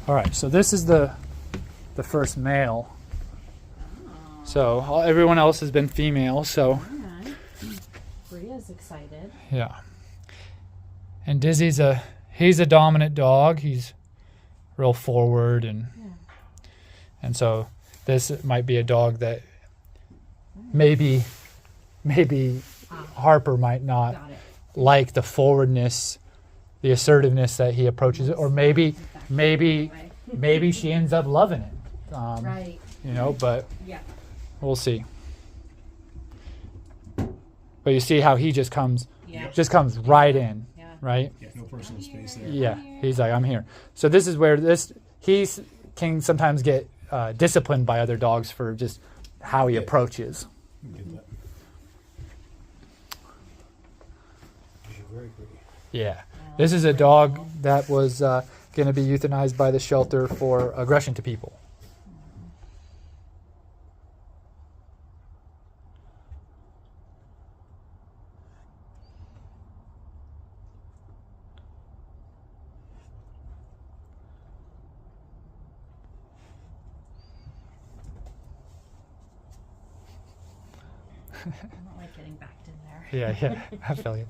All right, so this is the first male. So everyone else has been female. So Alright. Bria's excited. yeah, and Dizzy's he's a dominant dog. He's real forward and so this might be a dog that maybe Harper might not Got it. like the forwardness, the assertiveness that he approaches it, or maybe she ends up loving it. Right. But Yeah. we'll see. But you see how he just comes right in, Yeah. right? Yeah, no personal space there. Yeah, he's like, I'm here. So this is where he can sometimes get disciplined by other dogs for just how he approaches. Get that. You're very pretty. Yeah. This is a dog that was going to be euthanized by the shelter for aggression to people. I don't like getting backed in there. Yeah, I feel you.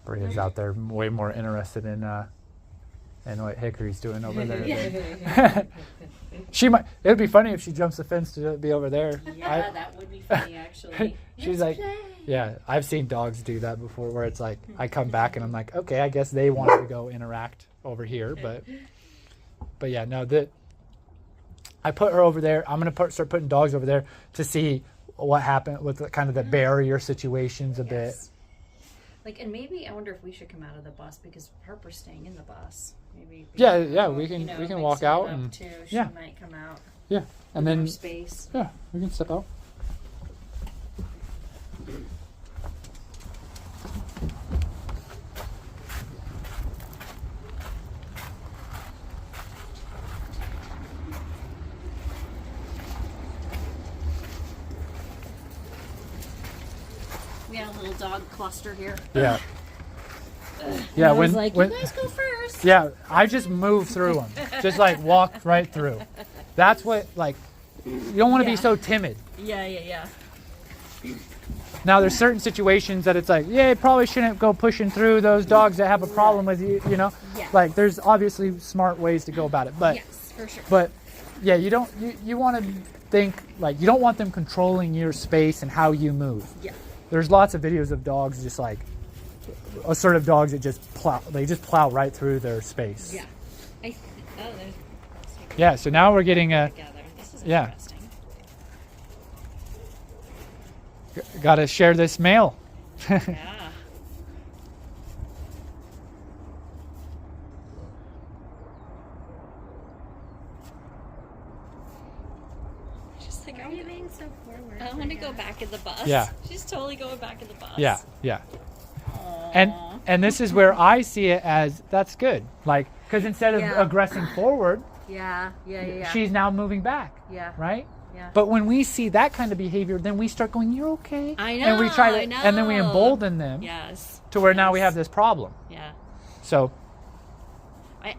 Bria's out there way more interested in what Hickory's doing over there. She might. It would be funny if she jumps the fence to be over there. Yeah, that would be funny actually. She's like, yeah, I've seen dogs do that before, where it's like I come back and I'm like, okay, I guess they wanted to go interact over here, but yeah, no, I put her over there. I'm gonna start putting dogs over there to see what happened with kind of the barrier situations a bit. Like, and maybe I wonder if we should come out of the bus because Harper's staying in the bus. Maybe. Yeah, we can walk out and too. She yeah. might come out. Yeah, and then more space. Yeah, we can step out. We had a little dog cluster here. Yeah. Yeah, I was like, you guys go first. Yeah, I just move through them. Just like walk right through. That's what, like, you don't want to be so timid. Yeah. Now, there's certain situations that it's like, yeah, you probably shouldn't go pushing through those dogs that have a problem with you, Yeah. Like, there's obviously smart ways to go about it. But, Yes, for sure. But, yeah, you want to think, like, you don't want them controlling your space and how you move. Yeah. There's lots of videos of dogs just like, assertive dogs that just plow right through their space. Yeah. Yeah, so now we're getting a Together. This is yeah. interesting. Got to share this mail. Yeah. Just like, are you being so forward? I want to go back in the bus. Yeah. She's totally going back in the bus. Yeah, yeah. Aw. And this is where I see it as that's good. Like, because instead of Yeah. aggressing forward, Yeah. she's now moving back. Yeah. Right? Yeah. But when we see that kind of behavior, then we start going, "You're okay," I and we try to, I know. and then we embolden them Yes. to where now we have this problem. Yeah. So I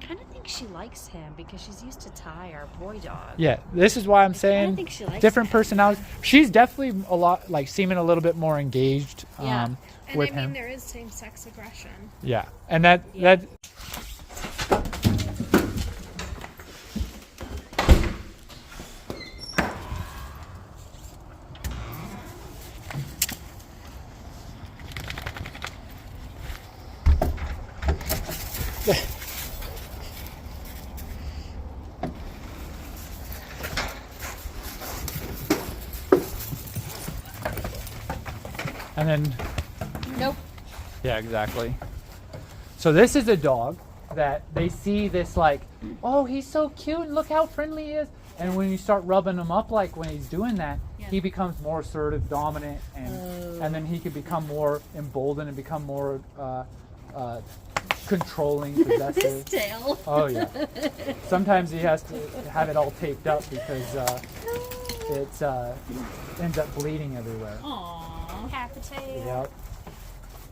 kind of think she likes him because she's used to Ty, our boy dog. yeah, this is why I'm I saying think she likes different him. personalities. She's definitely a lot like seeming a little bit more engaged Yeah. And with I mean, him. there is same-sex aggression. Yeah, and that Yeah. that. And then, Nope. yeah, exactly. So this is a dog that they see this like, oh, he's so cute and look how friendly he is. And when you start rubbing him up, like when he's doing that, Yeah. he becomes more assertive, dominant, and then he could become more emboldened and become more controlling, His possessive. tail. Oh yeah. Sometimes he has to have it all taped up because it ends up bleeding everywhere. Aww. Half a tail. Yep.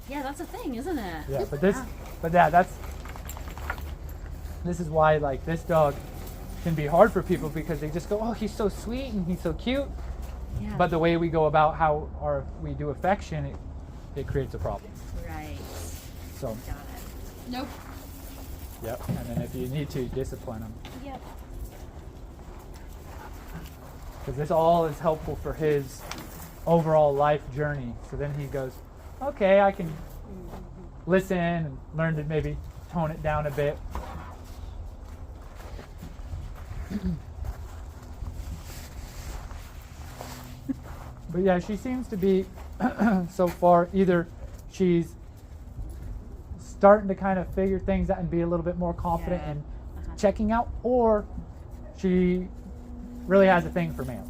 Yeah, that's a thing, isn't it? Yeah, this is why like this dog can be hard for people because they just go, oh, he's so sweet and he's so cute. Yeah. But the way we go about how we do affection, it creates a problem. Right. So, Got it. Nope. yep. And then if you need to, discipline him. Yep. Because this all is helpful for his overall life journey. So then he goes, okay, I can listen and learn to maybe tone it down a bit. But yeah, she seems to be so far either she's starting to kind of figure things out and be a little bit more confident Yeah. in checking out, or she really has a thing for males.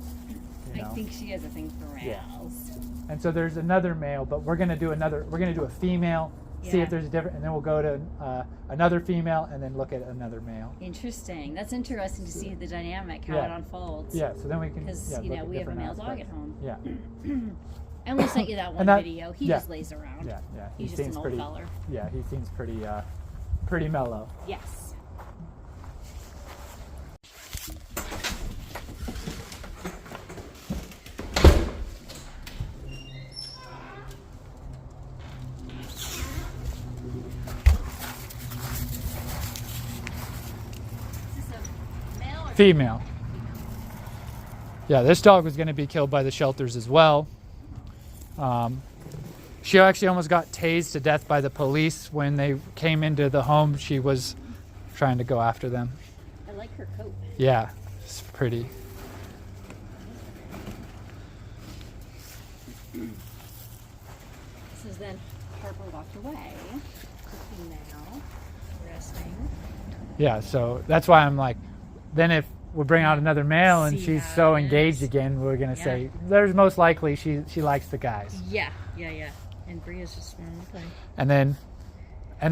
You I know? think she has a thing for males. Yeah. And so there's another male, but we're gonna do a female, see Yeah. if there's a different, and then we'll go to another female and then look at another male. Interesting. That's interesting to see the dynamic, how Yeah. it unfolds. Yeah, so then we can Because, look at we have a different male dog aspects. at home. Yeah, And we sent you that one that- video. He yeah. just lays around. yeah. He's He just seems an old pretty. feller. Yeah, he seems pretty mellow. Yes. Is this a male or Female. Yeah, this dog was going to be killed by the shelters as well. She actually almost got tased to death by the police when they came into the home. She was trying to go after them. I like her coat. Yeah, it's pretty. This is then Harper walked away. The female resting. Yeah, so that's why I'm like, then if we bring out another male and See she's how so it engaged is. again, we're gonna Yeah. say there's most likely she likes the guys. Yeah. And Bria's just okay. And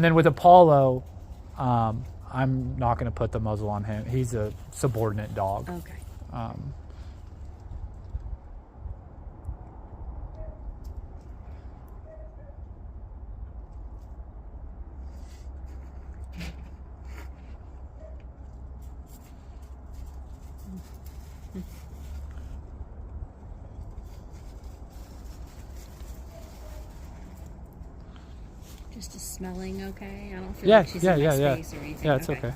then with Apollo, I'm not gonna put the muzzle on him. He's a subordinate dog. Okay. Just a smelling okay? I don't feel Yeah, like she's yeah, in yeah, my yeah. space or anything. Yeah, it's okay.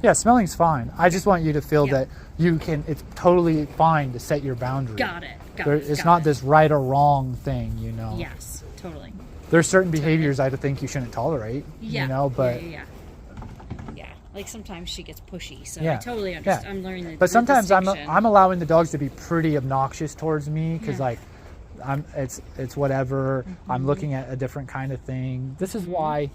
Yeah, smelling's fine. I just want you to feel Yeah. that you can. It's totally fine to set your boundary. Got it. It's got not it. this right or wrong thing, you know. Yes, totally. There's certain behaviors I think you shouldn't tolerate. Yeah. You know, but Yeah. Like sometimes she gets pushy, so I Yeah, totally understand. yeah. I'm learning the But sometimes I'm distinction. allowing the dogs to be pretty obnoxious towards me because Yeah. like it's whatever. Mm-hmm. I'm looking at a different kind of thing. This is why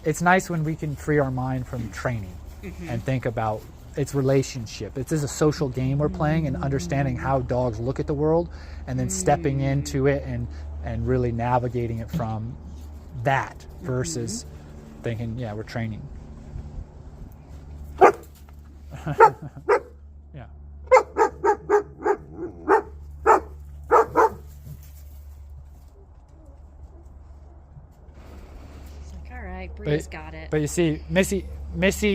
it's nice when we can free our mind from training Mm-hmm. and think about it's relationship. It's a social game we're playing, and understanding how dogs look at the world, and then stepping into it and really navigating it from that versus thinking, yeah, we're training. Yeah. All right, Bria's got it. But you see, Missy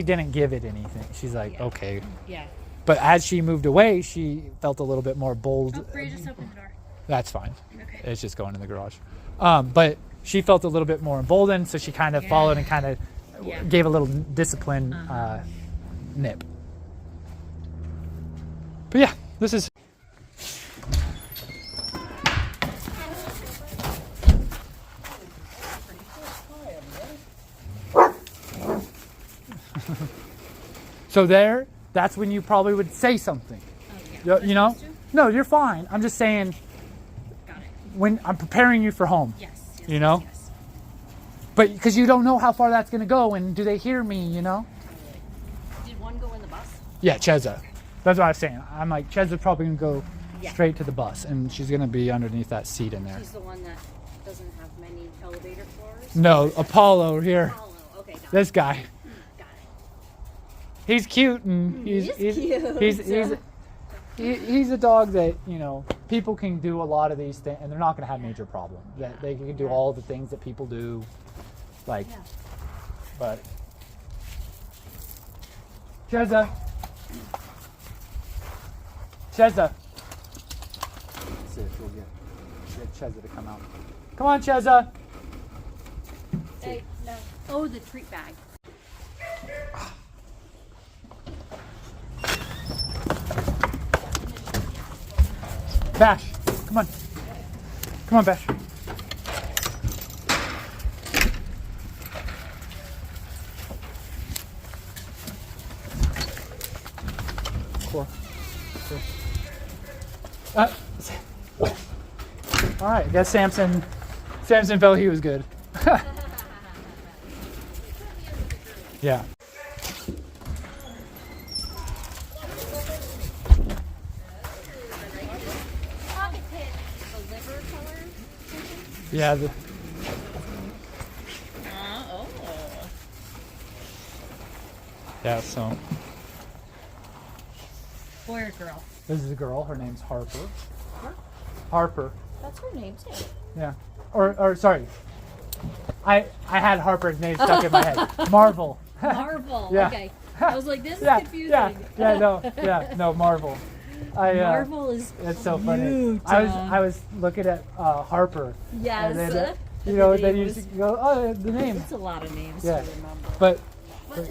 didn't give it anything. She's like, okay. Yeah. But as she moved away, she felt a little bit more bold. Oh, Bria just opened the door. That's fine. Okay. It's just going in the garage. But she felt a little bit more emboldened, so she kind of followed and kind of gave a little discipline nip. But yeah, this is... So that's when you probably would say something. You know? No, you're fine. I'm just saying, Got it. when I'm preparing you for home. Yes. You know? Yes. But because you don't know how far that's going to go, and do they hear me, you know? Did one go in the bus? Yeah, Cheza. That's what I was saying. I'm like, Cheza's probably going to go straight to the bus, and she's going to be underneath that seat in there. She's the one that doesn't have many elevator floors? No, Apollo here. Apollo. Okay, got This guy. it. Got it. He's cute, and he's a dog that, you know, people can do a lot of these things, and they're not going to have major problems. That they can do all the things that people do, like, but Cheza. Let's see if we'll get Cheza to come out. Come on, Cheza. Hey, no. Oh, the treat bag. Bash, come on. Come on, Bash. Cool. All right, I guess Samson felt he was good. Yeah. Yeah. Yeah, so. Boy or girl? This is a girl. Her name's Harper. Harper. That's her name too. Yeah. Or sorry. I had Harper's name stuck in my head. Marvel. Marvel. Yeah. Okay. I was like, this is confusing. No, Marvel. Marvel is It's so funny. cute. I was looking at Harper. Yes. And then, you know, then you just go, oh, the name. It's a lot of names Yeah. to remember. But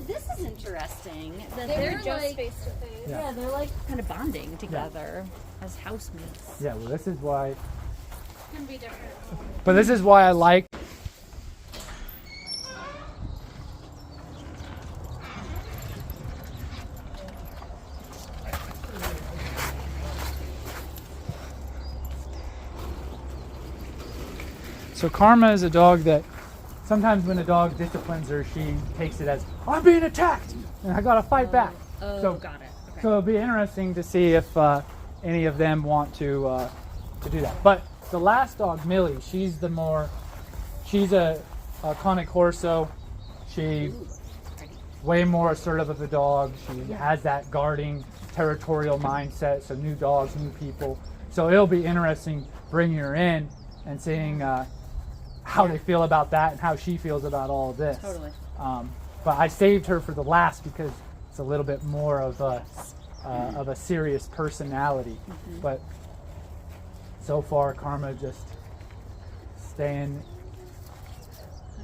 this is interesting. That They they're were just like, face to face. yeah, they're like kind of bonding together as housemates. yeah, well, this is why. Can be different. But this is why I like. So Karma is a dog that sometimes when a dog disciplines her, she takes it as, I'm being attacked and I gotta fight back. Oh, So- got it. Okay. So it'll be interesting to see if any of them want to do that. But the last dog, Millie, she's a Conic Corso. She way more assertive of the dog. She has that guarding, territorial mindset. So new dogs, new people. So it'll be interesting bringing her in and seeing how they feel about that and how she feels about all of this. Totally. But I saved her for the last because it's a little bit more of a serious personality. But so far, Karma just staying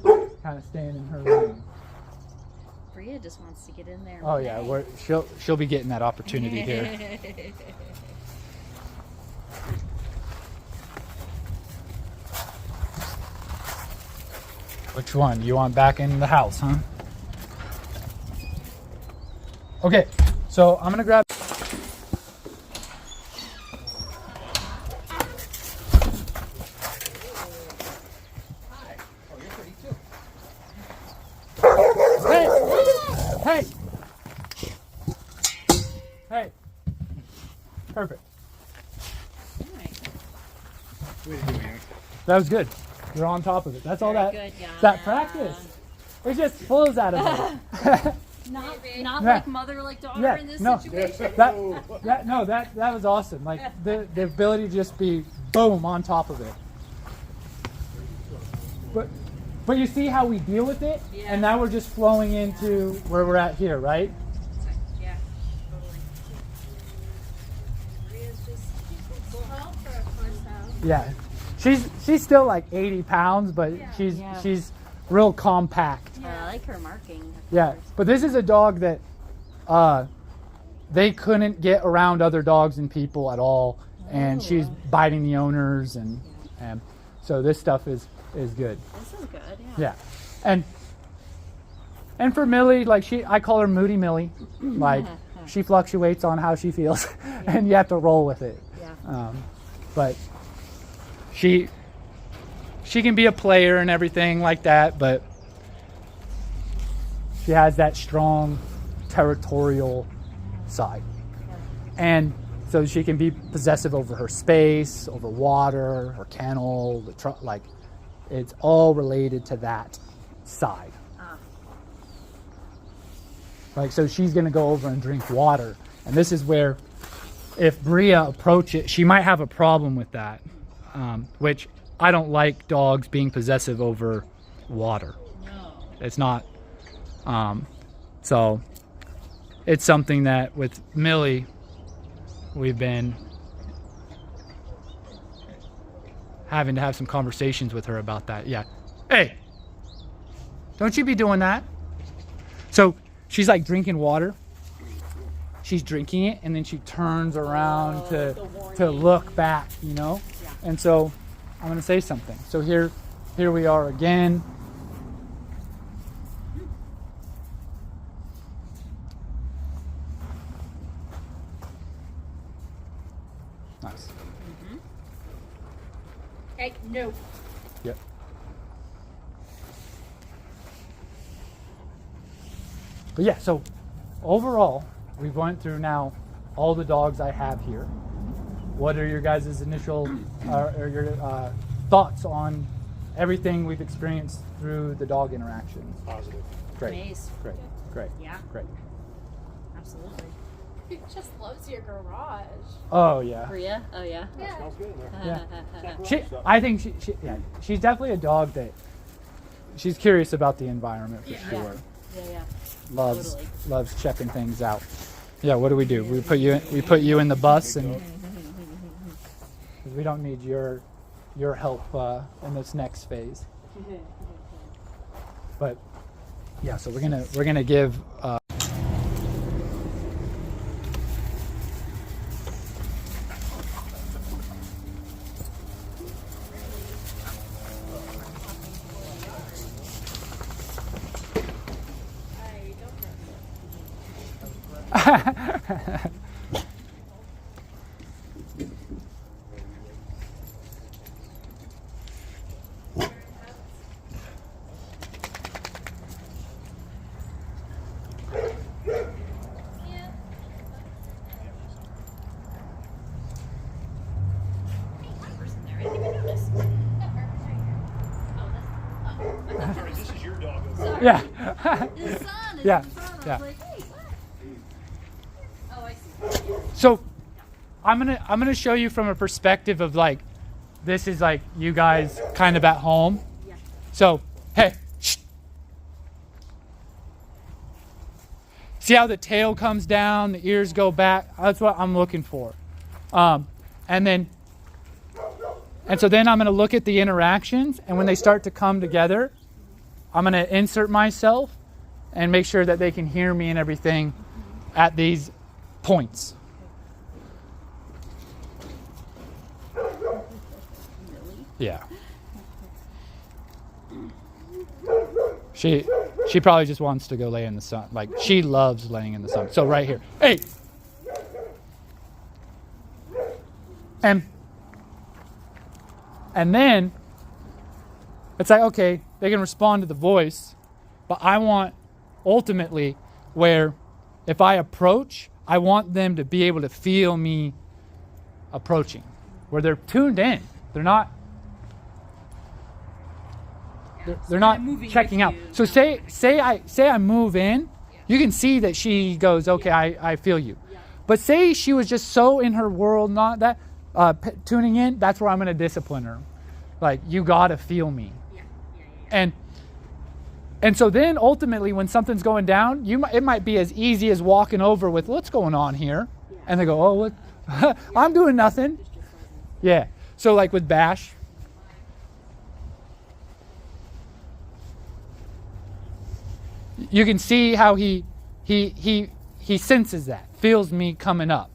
in her lane. Bria just wants to get in there. Oh yeah, she'll be getting that opportunity here. Which one? You want back in the house, huh? Okay, so I'm gonna grab. Hey! Perfect. Way to do it, Hank. That was good. You're on top of it. That's all that. Good, yeah. That practice. It just flows out of it. Not Yeah. like mother like daughter Yeah, in this no. situation. That was awesome. Like the ability to just be boom on top of it. But you see how we deal with it, Yeah. and now we're just flowing into where we're at here, right? Yeah, totally. Bria's just Well, for a horse house. Yeah. She's still like 80 pounds, but Yeah. she's real compact. I like her marking. of Yeah, course. but this is a dog that they couldn't get around other dogs and people at all, and she's biting the owners, and so this stuff is good. This is good. Yeah. Yeah, and for Millie, like I call her Moody Millie, like she fluctuates on how she feels, and you have to roll with it. Yeah. But she can be a player and everything like that, but she has that strong territorial side. And so she can be possessive over her space, over water, her kennel, like it's all related to that side. Like, so she's going to go over and drink water. And this is where, if Bria approaches, she might have a problem with that, which I don't like dogs being possessive over water. No. It's not. So it's something that with Millie, we've been having to have some conversations with her about that. Yeah. Hey, don't you be doing that. So she's like drinking water. She's drinking it, and then she turns around to look back, you know? Yeah. And so I'm going to say something. So here we are again. Nice. Like, no. Yep. But yeah, so overall, we've went through now all the dogs I have here. What are your guys' initial or your thoughts on everything we've experienced through the dog interactions? Positive. Great. Amazed. Great. Yeah. Great. Absolutely. He just loves your garage. Oh yeah. Bria? Oh yeah. Yeah. Smells good in there. Yeah. I think she's definitely a dog that she's curious about the environment for sure. Yeah. Loves Totally. loves checking things out. Yeah, what do? We put you in the bus, and 'cause we don't need your help in this next phase. But yeah, so we're gonna give. This is your dog. Yeah. His son is Yeah, in front. yeah. I was like, hey, what? Oh, I see. So I'm gonna show you from a perspective of like, this is like you guys kind of at home. Yeah. So hey, shh. See how the tail comes down, the ears go back. That's what I'm looking for. And so then I'm going to look at the interactions, and when they start to come together, I'm going to insert myself and make sure that they can hear me and everything at these points. Yeah. She probably just wants to go lay in the sun. Like, she loves laying in the sun. So right here. Hey! And then it's like, okay, they can respond to the voice, but I want ultimately where if I approach, I want them to be able to feel me approaching, where they're tuned in. They're not. They're not checking out. So say I move in, you can see that she goes, okay, I feel you. But say she was just so in her world, not that tuning in. That's where I'm going to discipline her. Like, you gotta feel me. And so then ultimately, when something's going down, it might be as easy as walking over with, what's going on here? And they go, oh, what? I'm doing nothing. Yeah. So like with Bash. You can see how he senses that, feels me coming up.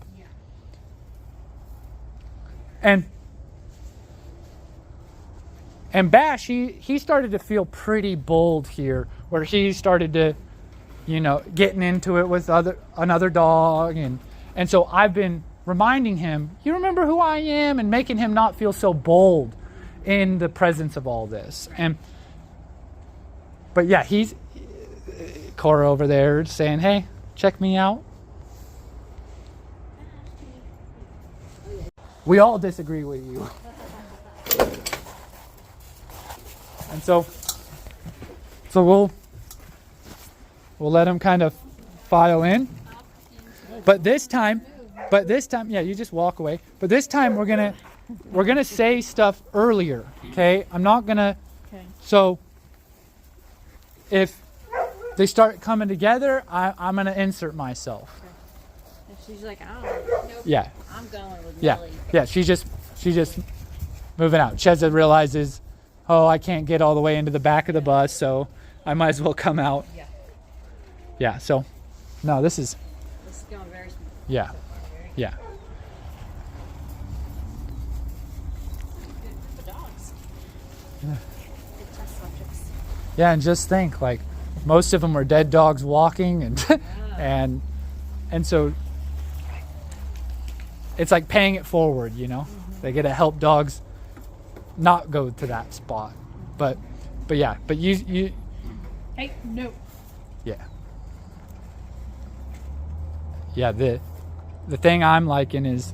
And Bash, he started to feel pretty bold here, where he started to, getting into it with another dog, and so I've been reminding him, you remember who I am, and making him not feel so bold in the presence of all this. But yeah, he's Cora over there saying, hey, check me out. We all disagree with you. And so we'll let him kind of file in. But this time, yeah, you just walk away. But this time we're gonna say stuff earlier. Okay, I'm not gonna. Okay. So if they start coming together, I'm gonna insert myself. Okay. If she's like, oh, nope. Yeah. I'm going with Yeah. Millie. Yeah. She's just moving out. Cheza realizes, oh, I can't get all the way into the back of the bus, so I might as well come out. Yeah. Yeah. So, no, this is going very smooth. Yeah. Yeah. Good for dogs. Yeah. Good test subjects. Yeah, and just think, like, most of them were dead dogs walking, and and so it's like paying it forward, Mm-hmm. They get to help dogs not go to that spot, but you. Hey, no. Yeah. Yeah. The thing I'm liking is